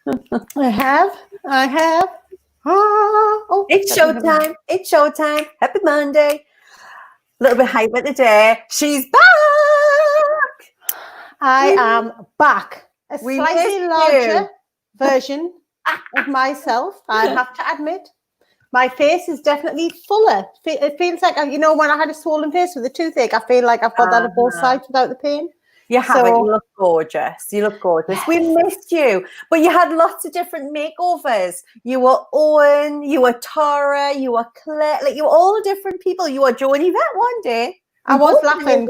I have. It's showtime. It's showtime. Happy Monday. A little bit hyper today. She's back. I am back. A We slightly missed larger you. version of myself, I have to admit. My face is definitely fuller. It feels like, when I had a swollen face with a toothache, I feel like I've got that on both sides without the pain. You haven't. You look gorgeous. You look gorgeous. Yes. We missed you. But you had lots of different makeovers. You were Owen, you were Tara, you were Claire. Like, you were all different people. You were Jo and Yvette one day. I was laughing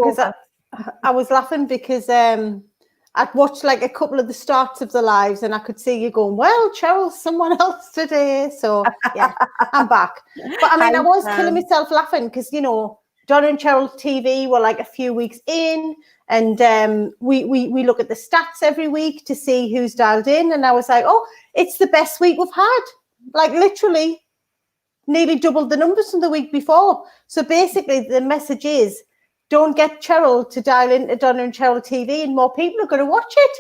because I'd watched like a couple of the starts of the lives and I could see you going, well, Cheryl's someone else today. So yeah, I'm back. But I mean, I was killing myself laughing because, Donna and Cheryl TV were like a few weeks in and we look at the stats every week to see who's dialed in. And I was like, oh, it's the best week we've had. Like literally nearly doubled the numbers from the week before. So basically the message is, don't get Cheryl to dial into Donna and Cheryl TV and more people are going to watch it.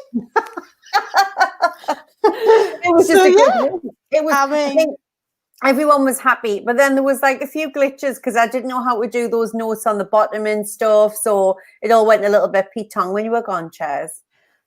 It was just good week. It was, I think everyone was happy, but then there was like a few glitches because I didn't know how to do those notes on the bottom and stuff. So it all went a little bit Pete-tong when you were gone, Chairs.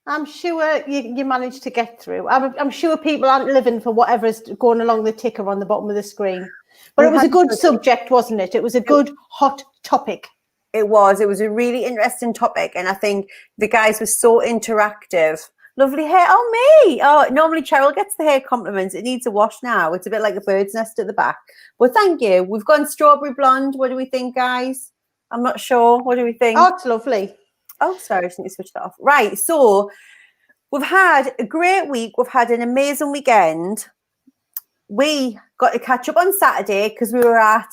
I'm sure you managed to get through. I'm sure people aren't living for whatever's going along the ticker on the bottom of the screen. But it was a good subject, wasn't it? It was a good hot topic. It was a really interesting topic. And I think the guys were so interactive. Lovely hair. Oh, me. Oh, normally Cheryl gets the hair compliments. It needs a wash now. It's a bit like a bird's nest at the back. But thank you. We've gone strawberry blonde. What do we think, guys? I'm not sure. What do we think? Oh, it's lovely. Oh, sorry. I just need to switch that off. Right. So we've had a great week. We've had an amazing weekend. We got to catch up on Saturday because we were at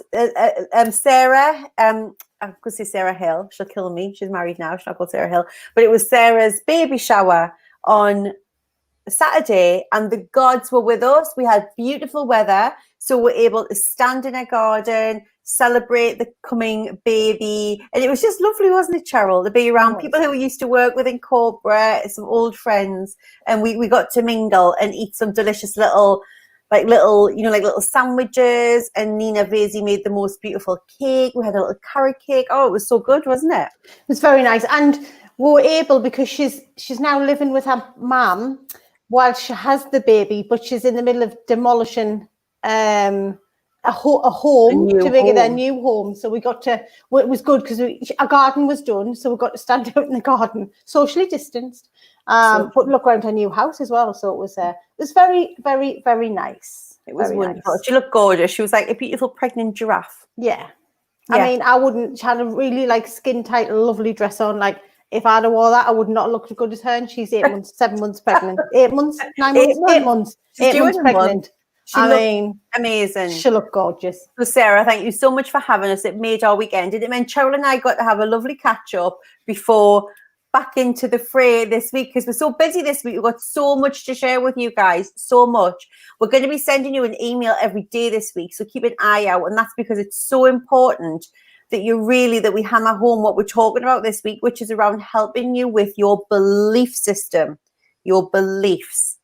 Sarah. I'm going to say Sarah Hill. She'll kill me. She's married now. She's not called Sarah Hill. But it was Sarah's baby shower on Saturday and the gods were with us. We had beautiful weather. So we're able to stand in a garden, celebrate the coming baby. And it was just lovely, wasn't it, Cheryl? To be around people who we used to work with in corporate, some old friends. And we got to mingle and eat some delicious little sandwiches, and Nina Vasey made the most beautiful cake. We had a little carrot cake. Oh, it was so good, wasn't it? It was very nice. And we were able, because she's now living with her mum while she has the baby, but she's in the middle of demolishing a home to make it a new home. So we got to, well, it was good because our garden was done. So we got to stand out in the garden, socially distanced. But look around her new house as well. So it was very, very, very nice. It was wonderful. Nice. She looked gorgeous. She was like a beautiful pregnant giraffe. Yeah. I mean, she had a really skin tight, lovely dress on. Like if I'd have wore that, I would not look as good as her. And she's 7 months pregnant. 8 months, 9 months, 8 months. She's 8 months pregnant. She looked amazing. She looked gorgeous. So Sarah, thank you so much for having us. It made our weekend. It meant Cheryl and I got to have a lovely catch up before back into the fray this week because we're so busy this week. We've got so much to share with you guys, so much. We're going to be sending you an email every day this week, so keep an eye out. And that's because it's so important that we hammer home what we're talking about this week, which is around helping you with your belief system, your beliefs.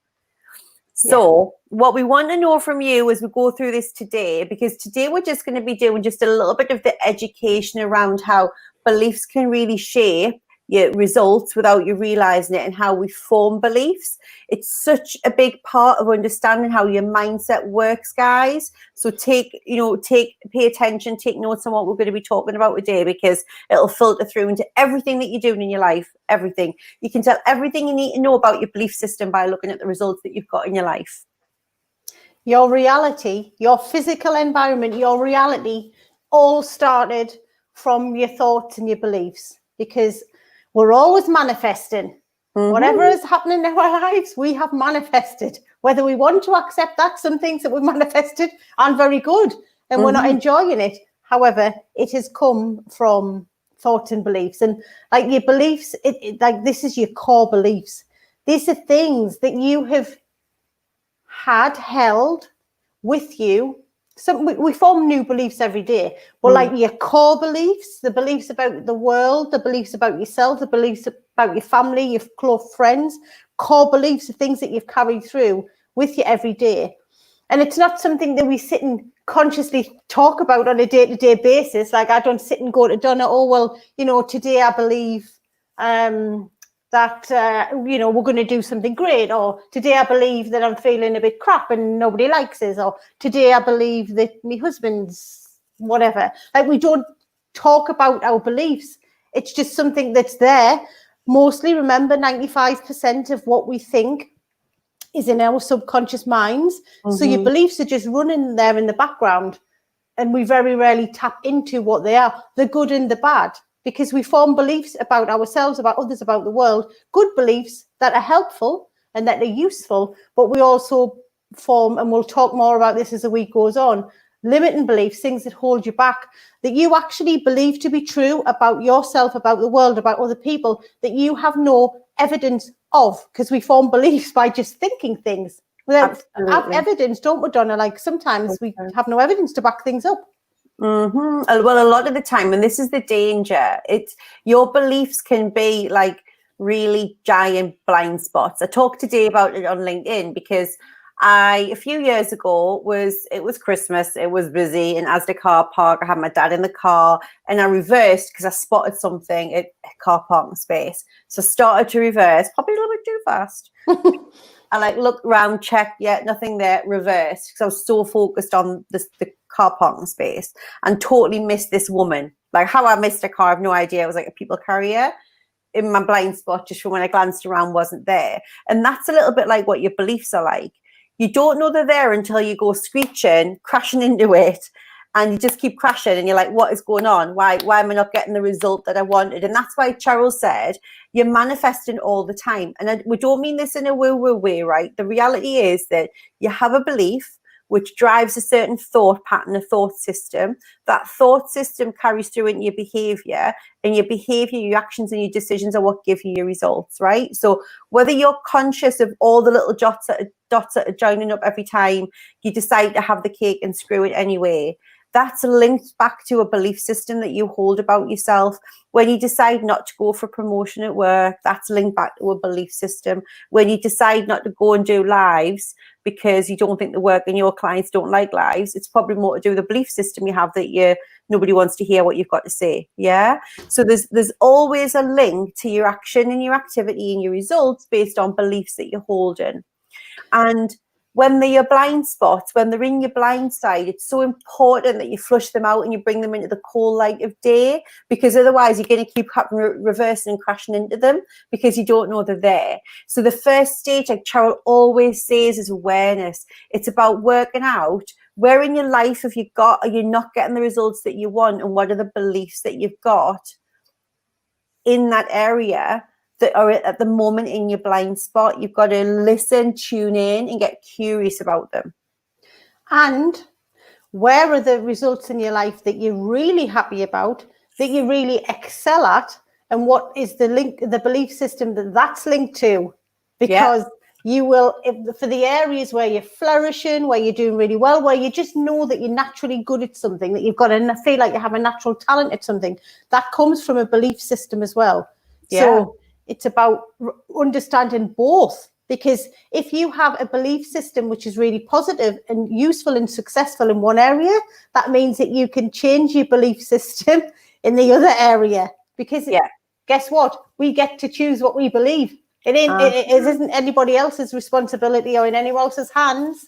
So what we want to know from you as we go through this today, because today we're just going to be doing just a little bit of the education around how beliefs can really shape your results without you realizing it and how we form beliefs. It's such a big part of understanding how your mindset works, guys. So pay attention, take notes on what we're going to be talking about today, because it'll filter through into everything that you're doing in your life, everything. You can tell everything you need to know about your belief system by looking at the results that you've got in your life. Your reality, your physical environment, your reality all started from your thoughts and your beliefs, because we're always manifesting. Whatever is happening in our lives, we have manifested. Whether we want to accept that, some things that we've manifested aren't very good and we're not enjoying it. However, it has come from thoughts and beliefs. And like your beliefs, this is your core beliefs. These are things that you have held with you. So we form new beliefs every day, but like your core beliefs, the beliefs about the world, the beliefs about yourself, the beliefs about your family, your close friends, core beliefs are things that you've carried through with you every day. And it's not something that we sit and consciously talk about on a day-to-day basis. Like I don't sit and go to Donna, oh, well, you know, today I believe that, you know, we're going to do something great. Or today I believe that I'm feeling a bit crap and nobody likes us. Or today I believe that my husband's whatever. Like we don't talk about our beliefs. It's just something that's there. Mostly, remember, 95% of what we think is in our subconscious minds. So your beliefs are just running there in the background, and we very rarely tap into what they are, the good and the bad, because we form beliefs about ourselves, about others, about the world, good beliefs that are helpful and that are useful, but we also form, and we'll talk more about this as the week goes on, limiting beliefs, things that hold you back, that you actually believe to be true about yourself, about the world, about other people, that you have no evidence of, because we form beliefs by just thinking things without have evidence, don't we, Donna? Like sometimes we have no evidence to back things up. Well, a lot of the time, and this is the danger, it's your beliefs can be like really giant blind spots. I talked today about it on LinkedIn because a few years ago, it was Christmas, it was busy in Asda car park. I had my dad in the car and I reversed because I spotted something at a car parking space. So I started to reverse, probably a little bit too fast. I like looked around, checked, yeah, nothing there, reversed because I was so focused on the car parking space and totally missed this woman. Like how I missed a car, I have no idea. It was like a people carrier in my blind spot just from when I glanced around wasn't there. And that's a little bit like what your beliefs are like. You don't know they're there until you go screeching, crashing into it, and you just keep crashing and you're like, what is going on? Why am I not getting the result that I wanted? And that's why Cheryl said, you're manifesting all the time. And we don't mean this in a woo-woo way, right? The reality is that you have a belief which drives a certain thought pattern, a thought system. That thought system carries through into your behavior, and your behavior, your actions and your decisions are what give you your results, right? So whether you're conscious of all the little dots that are joining up every time you decide to have the cake and screw it anyway, that's linked back to a belief system that you hold about yourself. When you decide not to go for promotion at work, that's linked back to a belief system. When you decide not to go and do lives because you don't think the work and your clients don't like lives, it's probably more to do with the belief system you have that nobody wants to hear what you've got to say. Yeah. So there's always a link to your action and your activity and your results based on beliefs that you're holding. And when they're your blind spots, when they're in your blind side, it's so important that you flush them out and you bring them into the cold light of day, because otherwise you're going to keep reversing and crashing into them because you don't know they're there. So the first stage, like Cheryl always says, is awareness. It's about working out where in your life have you got, are you not getting the results that you want, and what are the beliefs that you've got in that area that are at the moment in your blind spot. You've got to listen, tune in, and get curious about them. And where are the results in your life that you're really happy about, that you really excel at, and what is the link, the belief system that's linked to? Because you will, for the areas where you're flourishing, where you're doing really well, where you just know that you're naturally good at something, that you've got to feel like you have a natural talent at something, that comes from a belief system as well. So it's about understanding both, because if you have a belief system which is really positive and useful and successful in one area, that means that you can change your belief system in the other area, because guess what? We get to choose what we believe. It isn't anybody else's responsibility or in anyone else's hands.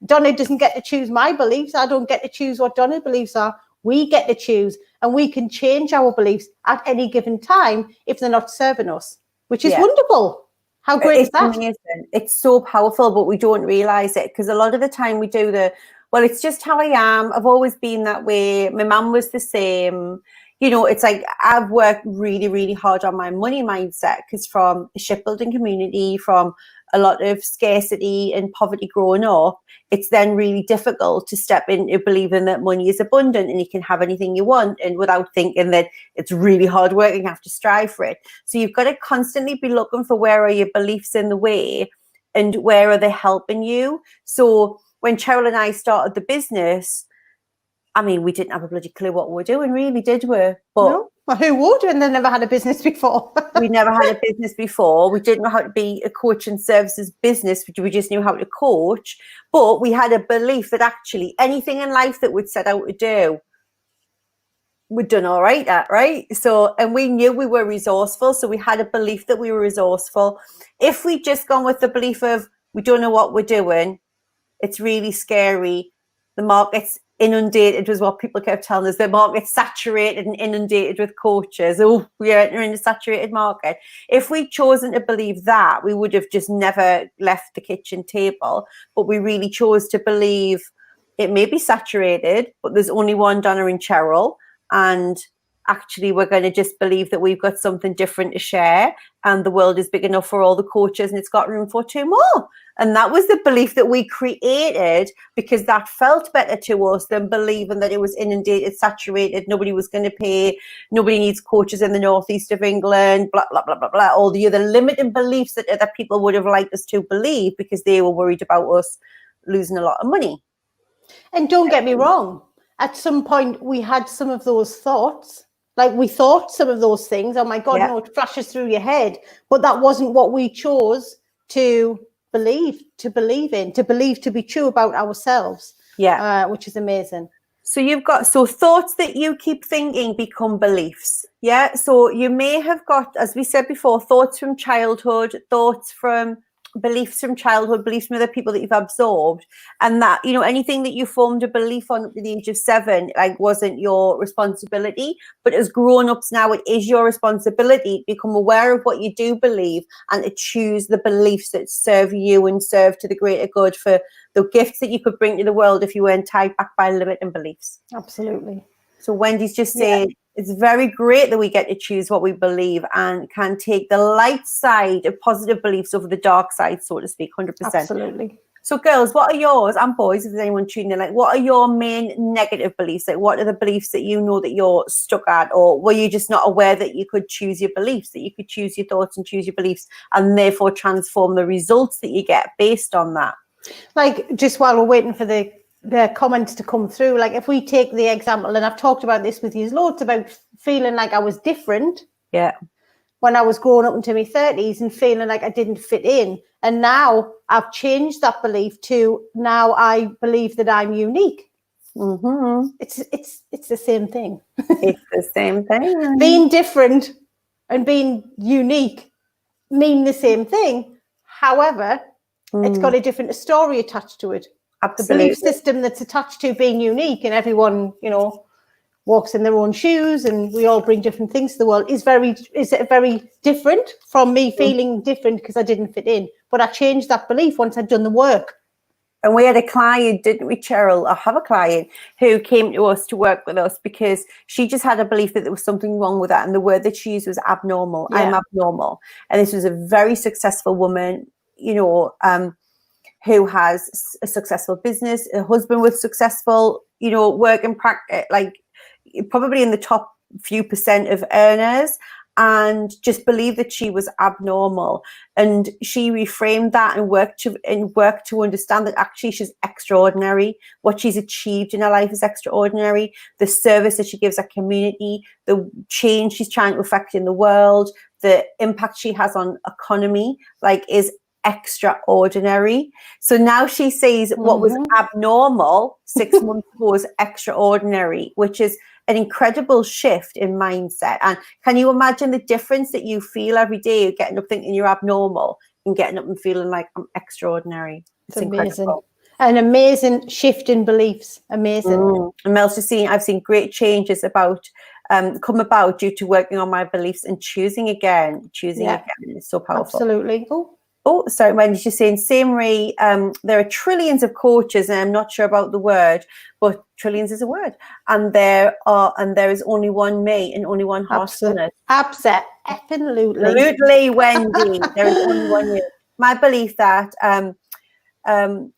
Donna doesn't get to choose my beliefs. I don't get to choose what Donna's beliefs are. We get to choose, and we can change our beliefs at any given time if they're not serving us, which is wonderful. How great is that? Amazing. It's so powerful, but we don't realize it, because a lot of the time we do well, it's just how I am. I've always been that way. My mum was the same. You know, it's like I've worked really, really hard on my money mindset, because from a shipbuilding community, from a lot of scarcity and poverty growing up, it's then really difficult to step into believing that money is abundant and you can have anything you want, and without thinking that it's really hard work and you have to strive for it. So you've got to constantly be looking for where are your beliefs in the way and where are they helping you. So when Cheryl and I started the business, I mean, we didn't have a bloody clue what we were doing, really, did we? But Well, who would? And they never had a business before. We never had a business before. We didn't know how to be a coaching services business. We just knew how to coach. But we had a belief that actually anything in life that we'd set out to do, we'd done all right at, right? So, and we knew we were resourceful. So we had a belief that we were resourceful. If we'd just gone with the belief of we don't know what we're doing, it's really scary. The market's inundated was what people kept telling us. The market's saturated and inundated with coaches. Oh, we're in a saturated market. If we'd chosen to believe that, we would have just never left the kitchen table. But we really chose to believe it may be saturated, but there's only one Donna and Cheryl. And actually, we're going to just believe that we've got something different to share. And the world is big enough for all the coaches and it's got room for 2 more. And that was the belief that we created because that felt better to us than believing that it was inundated, saturated, nobody was going to pay, nobody needs coaches in the northeast of England, blah, blah, blah, blah, blah. All the other limiting beliefs that other people would have liked us to believe because they were worried about us losing a lot of money. And don't get me wrong. At some point, we had some of those thoughts. Like we thought some of those things. Oh my God, no, it flashes through your head. But that wasn't what we chose to believe to be true about ourselves. Yeah. Which is amazing. So you've got, so thoughts that you keep thinking become beliefs. Yeah. So you may have got, as we said before, thoughts from childhood, beliefs from childhood, beliefs from other people that you've absorbed, and that, you know, anything that you formed a belief on up to the age of 7, like wasn't your responsibility, but as grown-ups now, it is your responsibility to become aware of what you do believe and to choose the beliefs that serve you and serve to the greater good for the gifts that you could bring to the world if you weren't tied back by limiting beliefs. Absolutely. So Wendy's just saying, it's very great that we get to choose what we believe and can take the light side of positive beliefs over the dark side, so to speak, 100%. Absolutely. So girls, what are yours, and boys, if there's anyone tuning in, like what are your main negative beliefs? Like what are the beliefs that you know that you're stuck at, or were you just not aware that you could choose your beliefs, that you could choose your thoughts and choose your beliefs and therefore transform the results that you get based on that? Like just while we're waiting for the comments to come through, like if we take the example, and I've talked about this with you loads about feeling like I was different when I was growing up into my 30s and feeling like I didn't fit in, and now I've changed that belief to now I believe that I'm unique. It's the same thing. It's the same thing. Being different and being unique mean the same thing, however it's got a different story attached to it. Absolutely. The belief system that's attached to being unique, and everyone, you know, walks in their own shoes and we all bring different things to the world is very different from me feeling different because I didn't fit in. But I changed that belief once I'd done the work. And we had a client, didn't we, Cheryl? I have a client who came to us to work with us because she just had a belief that there was something wrong with that. And the word that she used was abnormal. I'm abnormal. And this was a very successful woman, you know, who has a successful business, a husband with successful, you know, work and practice, like probably in the top few % of earners, and just believed that she was abnormal. And she reframed that and worked to understand that actually she's extraordinary. What she's achieved in her life is extraordinary. The service that she gives her community, the change she's trying to affect in the world, the impact she has on economy, like is extraordinary. So now she sees what was abnormal 6 months ago was extraordinary, which is an incredible shift in mindset. And can you imagine the difference that you feel every day getting up thinking you're abnormal and getting up and feeling like I'm extraordinary? It's amazing. Incredible. An amazing shift in beliefs. Amazing. And Mel's just saying, I've seen great changes come about due to working on my beliefs and choosing again. It's so powerful. Absolutely. Oh, sorry, Wendy's just saying, same Marie, there are trillions of coaches, and I'm not sure about the word, but trillions is a word. And there is only one me and only one heart on it. Absolutely, Wendy. There is only one you. My belief that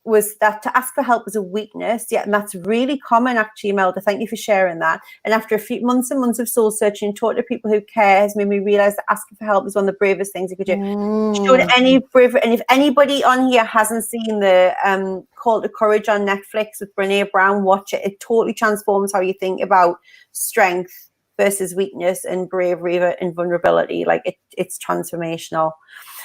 was that to ask for help was a weakness. Yeah, and that's really common, actually, Imelda. Thank you for sharing that. And after a few months and months of soul searching and talking to people who care has made me realize that asking for help is one of the bravest things you could do. And if anybody on here hasn't seen the Call to Courage on Netflix with Brené Brown, watch it. It totally transforms how you think about strength versus weakness and bravery and vulnerability. Like it's transformational.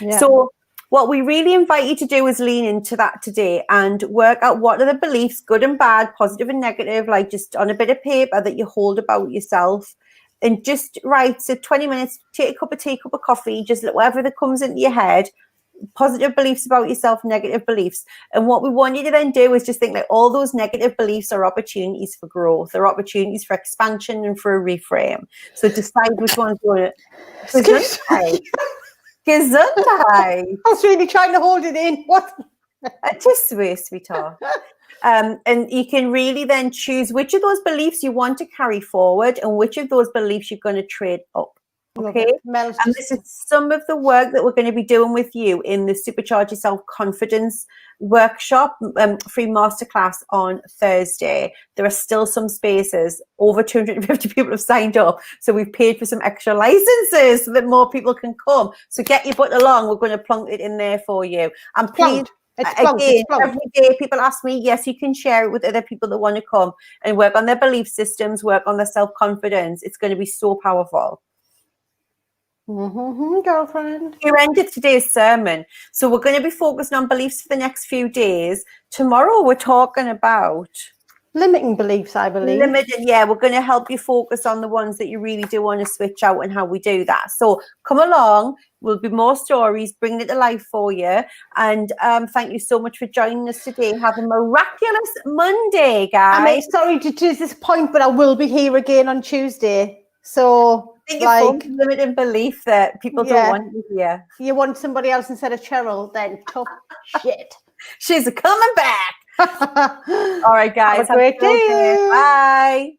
Yeah. So what we really invite you to do is lean into that today and work out what are the beliefs, good and bad, positive and negative, like just on a bit of paper that you hold about yourself. And just write, so 20 minutes, take a cup of tea, cup of coffee, just whatever that comes into your head, positive beliefs about yourself, negative beliefs. And what we want you to then do is just think like all those negative beliefs are opportunities for growth, they're opportunities for expansion and for a reframe. So decide which one's going to... Gesundheit. I was really trying to hold it in. What? Just sweetheart. And you can really then choose which of those beliefs you want to carry forward and which of those beliefs you're going to trade up. Okay. And this is some of the work that we're going to be doing with you in the Supercharge Your Self-Confidence workshop, free masterclass on Thursday. There are still some spaces. Over 250 people have signed up. So we've paid for some extra licenses so that more people can come. So get your butt along. We're going to plonk it in there for you. And please, again, every day people ask me, yes, you can share it with other people that want to come and work on their belief systems, work on their self-confidence. It's going to be so powerful. Girlfriend. You ended today's sermon. So we're going to be focusing on beliefs for the next few days. Tomorrow we're talking about limiting beliefs, I believe. Yeah, we're going to help you focus on the ones that you really do want to switch out and how we do that. So come along. Will be more stories, bringing it to life for you. And thank you so much for joining us today. Have a miraculous Monday, guys. I'm sorry to disappoint, but I will be here again on Tuesday. So I think it's limited belief that people don't want you here. You want somebody else instead of Cheryl, then tough shit. She's coming back. All right, guys. Have a great day. Bye.